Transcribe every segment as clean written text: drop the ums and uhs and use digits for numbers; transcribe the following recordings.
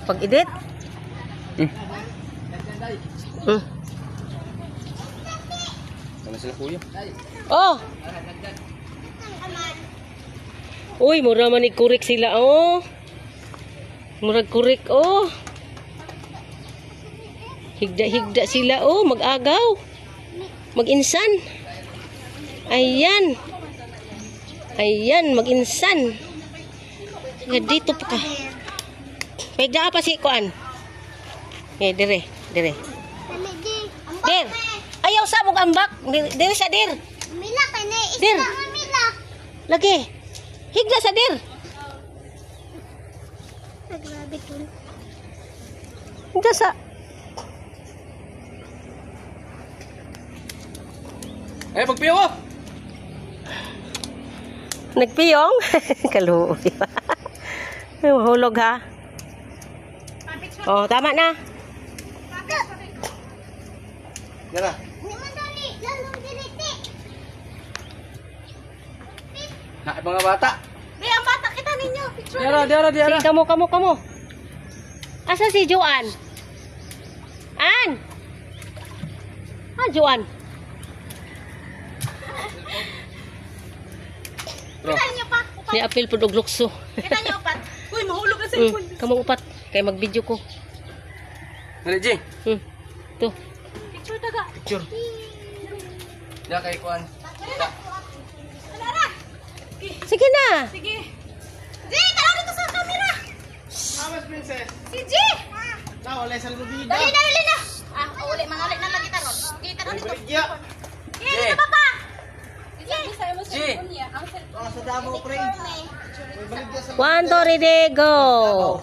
Pag-edit. Ano sila kuya? Oh. Uy, mura man ikurik sila, oh. Murag kurik, oh. Higda-higda sila, oh. Mag-agaw. Mag-insan. Ayan. Ayan, mag-insan. Dito pa ka. Pwede pa si Kuan. Dire. Dir. Ayaw sa mong ambak. Dire sa dir. Mila ka na Dir. isla mila. Lagi. Higda sa dir. Grabe to. Higda sa. Eh, pagpiyo ko! Nagpiyong? Kaluoy. Mahulog ha. Oh, tama na. Yan na. Ni madali, lalong diriti. Na, mga bata. Di ang bata kita ninyo. Picture. Diara. Si, kamo. Asa si Joan? An? Joan. Bro. Kita niyo pa. Ni apil po og lukso. Kita niyo pa. Uy, mahulog ka sa ipon. Kamo upat kay mag-video ko. Dali, Jing. To. Picture daga. Picture. Diya kay Kuan. Alara. Sige na. Sige. G, tawag dito sa camera. Amas, princess. Si G. Wala sa lubida. Dali na. Uli, mangulit na lagi taron. Kita ron dito. Diya. G, sa baba. G. Sa Davao, pre. 1 2 ready go.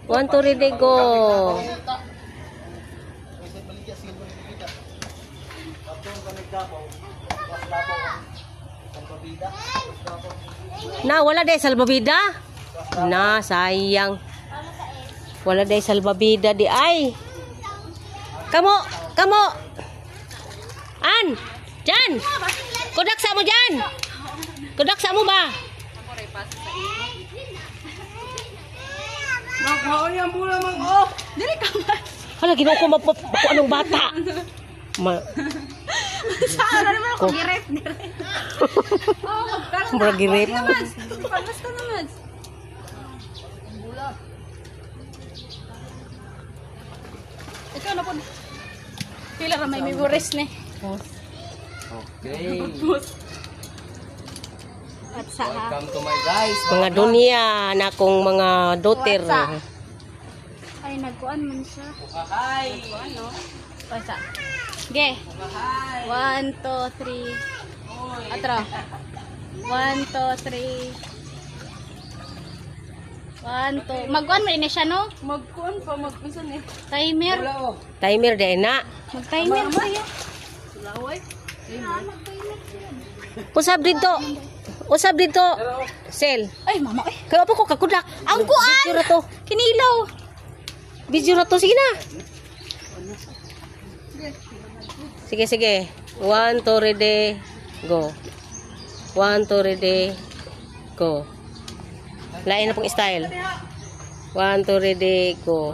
1 2 ready go. Na wala day salbabida. Na sayang. Wala day salbabida di ay. Kamo. An. Jan. Kudak sa mo Jan. Kudak sa mo ba? Mag-haon yan mula, mag-oh. Dili ka man. Hala, ginawa ko ako anong bata. Saan naman ako girep. Mura girip. Basta naman. Ikaw na po. Pila ra may memories ni. Okay. At sa ha. Welcome to my guys. Mga dunya na akong mga daughter. Ay nagkuan man siya. Hi. Ano? Basta. Ge. 1 2 3. Atro. 1 2 3. 1 2. Magkuan man ini siya no? Magkuan pa magkuan eh. Timer. Timer din na. Mag-timer siya. Sulaway. Usab dito. Sel. Ay, mama eh. Kaya po ko kakudak. Ang kuan! Video na to. Kinilaw. Video na to. Sige na. Sige. 1 2 ready go. 1 2 ready go. Lain na pong style. 1 2 ready go.